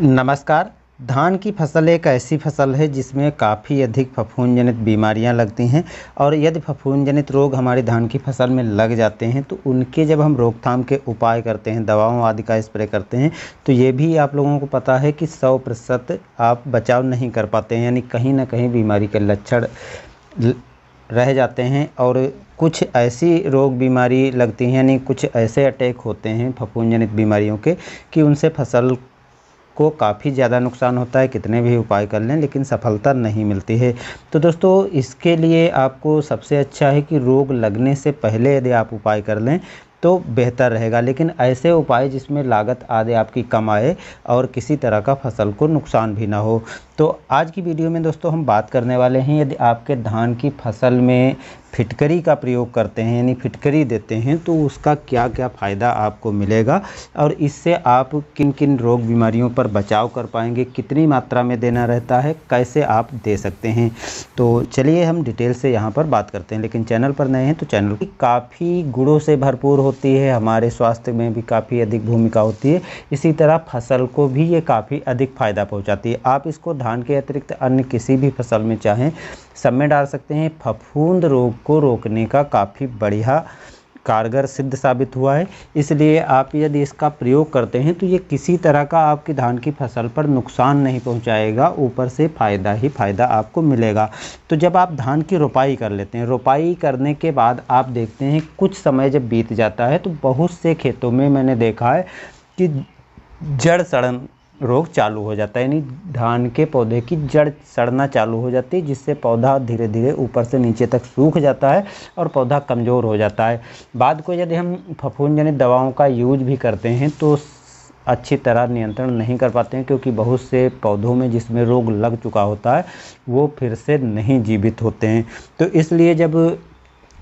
नमस्कार। धान की फसल एक ऐसी फसल है जिसमें काफ़ी अधिक फफूंद जनित बीमारियां लगती हैं और यदि फफूंद जनित रोग हमारी धान की फसल में लग जाते हैं तो उनके जब हम रोकथाम के उपाय करते हैं, दवाओं आदि का स्प्रे करते हैं, तो ये भी आप लोगों को पता है कि 100% आप बचाव नहीं कर पाते हैं। यानी कहीं ना कहीं बीमारी के लक्षण रह जाते हैं और कुछ ऐसी रोग बीमारी लगती हैं, यानी कुछ ऐसे अटैक होते हैं फफूंद जनित बीमारियों के कि उनसे फसल को काफ़ी ज़्यादा नुकसान होता है। कितने भी उपाय कर लें लेकिन सफलता नहीं मिलती है। तो दोस्तों, इसके लिए आपको सबसे अच्छा है कि रोग लगने से पहले यदि आप उपाय कर लें तो बेहतर रहेगा। लेकिन ऐसे उपाय जिसमें लागत आदि आपकी कम आए और किसी तरह का फसल को नुकसान भी ना हो। तो आज की वीडियो में दोस्तों हम बात करने वाले हैं, यदि आपके धान की फसल में फिटकरी का प्रयोग करते हैं, यानी फिटकरी देते हैं, तो उसका क्या क्या फ़ायदा आपको मिलेगा और इससे आप किन किन रोग बीमारियों पर बचाव कर पाएंगे, कितनी मात्रा में देना रहता है, कैसे आप दे सकते हैं। तो चलिए हम डिटेल से यहाँ पर बात करते हैं। लेकिन चैनल पर नए हैं तो चैनल की काफ़ी गुणों से भरपूर होती है, हमारे स्वास्थ्य में भी काफ़ी अधिक भूमिका होती है। इसी तरह फसल को भी ये काफ़ी अधिक फ़ायदा पहुँचाती है। आप इसको धान के अतिरिक्त अन्य किसी भी फसल में चाहें सब में डाल सकते हैं। फफूंद रोग को रोकने का काफ़ी बढ़िया कारगर सिद्ध साबित हुआ है। इसलिए आप यदि इसका प्रयोग करते हैं तो ये किसी तरह का आपकी धान की फसल पर नुकसान नहीं पहुंचाएगा, ऊपर से फ़ायदा ही फ़ायदा आपको मिलेगा। तो जब आप धान की रोपाई कर लेते हैं, रोपाई करने के बाद आप देखते हैं कुछ समय जब बीत जाता है तो बहुत से खेतों में मैंने देखा है कि जड़ सड़न रोग चालू हो जाता है, यानी धान के पौधे की जड़ सड़ना चालू हो जाती है, जिससे पौधा धीरे धीरे ऊपर से नीचे तक सूख जाता है और पौधा कमज़ोर हो जाता है। बाद को यदि हम फफूंद जनित दवाओं का यूज भी करते हैं तो अच्छी तरह नियंत्रण नहीं कर पाते हैं, क्योंकि बहुत से पौधों में जिसमें रोग लग चुका होता है वो फिर से नहीं जीवित होते हैं। तो इसलिए जब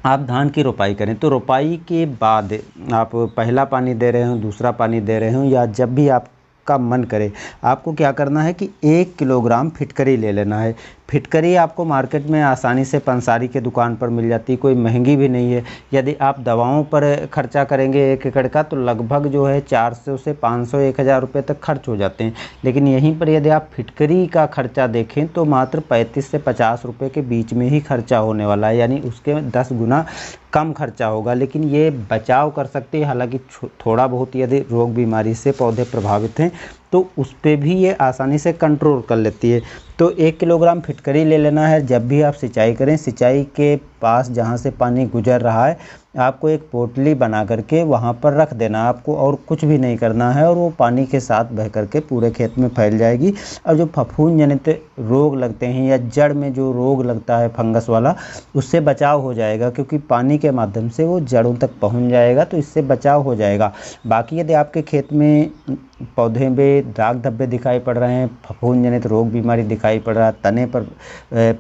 आप धान की रोपाई करें तो रोपाई के बाद आप पहला पानी दे रहे हो, दूसरा पानी दे रहे हो, या जब भी आपका मन करे, आपको क्या करना है कि 1 किलोग्राम फिटकरी ले लेना है। फिटकरी आपको मार्केट में आसानी से पंसारी के दुकान पर मिल जाती है, कोई महंगी भी नहीं है। यदि आप दवाओं पर खर्चा करेंगे 1 एकड़ का तो लगभग जो है 400 से 500 1000 रुपये तक खर्च हो जाते हैं। लेकिन यहीं पर यदि आप फिटकरी का खर्चा देखें तो मात्र 35 से 50 रुपये के बीच में ही खर्चा होने वाला है, यानी उसके 10 गुना कम खर्चा होगा। लेकिन ये बचाव कर सकते हैं। हालांकि थोड़ा बहुत यदि रोग बीमारी से पौधे प्रभावित हैं तो उस पर भी ये आसानी से कंट्रोल कर लेती है। तो 1 किलोग्राम फिटकरी ले लेना है। जब भी आप सिंचाई करें, सिंचाई के पास जहाँ से पानी गुजर रहा है आपको एक पोटली बना करके वहाँ पर रख देना, आपको और कुछ भी नहीं करना है, और वो पानी के साथ बह करके पूरे खेत में फैल जाएगी। और जो फफूंद जनित रोग लगते हैं या जड़ में जो रोग लगता है फंगस वाला, उससे बचाव हो जाएगा, क्योंकि पानी के माध्यम से वो जड़ों तक पहुँच जाएगा, तो इससे बचाव हो जाएगा। बाकी यदि आपके खेत में पौधे में दाग धब्बे दिखाई पड़ रहे हैं, फफूंद जनित रोग बीमारी दिखाई पड़ रहा है, तने पर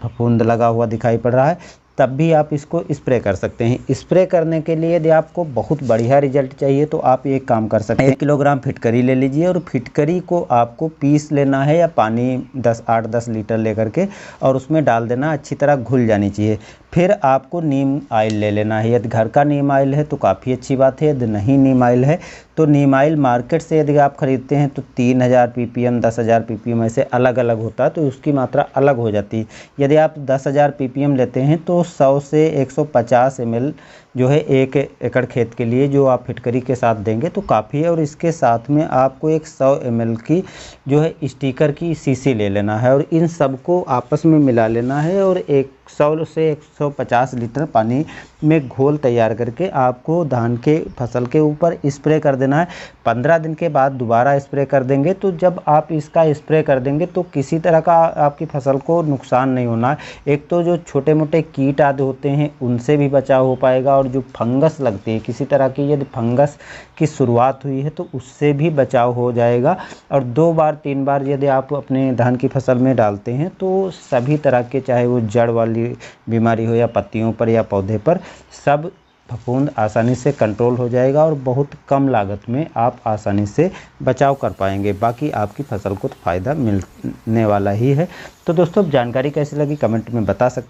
फफूंद लगा हुआ दिखाई पड़ रहा है, तब भी आप इसको स्प्रे कर सकते हैं। स्प्रे करने के लिए यदि आपको बहुत बढ़िया रिजल्ट चाहिए तो आप एक काम कर सकते हैं, 1 किलोग्राम फिटकरी ले लीजिए और फिटकरी को आपको पीस लेना है, या पानी 8-10 लीटर लेकर के और उसमें डाल देना, अच्छी तरह घुल जानी चाहिए। फिर आपको नीम ऑयल ले लेना है। यदि घर का नीम ऑयल है तो काफ़ी अच्छी बात है, यदि नहीं नीम ऑयल है तो नीम ऑयल मार्केट से यदि आप ख़रीदते हैं तो 3000 ppm 10,000 ppm ऐसे अलग अलग होता है, तो उसकी मात्रा अलग हो जाती है। यदि आप 10,000 ppm लेते हैं तो 100 से 150 ml जो है 1 एकड़ खेत के लिए जो आप फिटकरी के साथ देंगे तो काफ़ी है। और इसके साथ में आपको एक 100 ml की जो है स्टिकर की शीशी ले लेना है और इन सबको आपस में मिला लेना है और 100 से 150 लीटर पानी में घोल तैयार करके आपको धान के फसल के ऊपर स्प्रे कर देना है। 15 दिन के बाद दोबारा स्प्रे कर देंगे। तो जब आप इसका स्प्रे कर देंगे तो किसी तरह का आपकी फसल को नुकसान नहीं होना है। एक तो जो छोटे मोटे कीट आदि होते हैं उनसे भी बचाव हो पाएगा, और जो फंगस लगती है किसी तरह की, यदि फंगस की शुरुआत हुई है तो उससे भी बचाव हो जाएगा। और 2 बार 3 बार यदि आप अपने धान की फसल में डालते हैं तो सभी तरह के, चाहे वो जड़ वाली बीमारी हो या पत्तियों पर या पौधे पर, सब फफूंद आसानी से कंट्रोल हो जाएगा और बहुत कम लागत में आप आसानी से बचाव कर पाएंगे। बाकी आपकी फसल को तो फ़ायदा मिलने वाला ही है। तो दोस्तों, जानकारी कैसी लगी कमेंट में बता सकते हैं।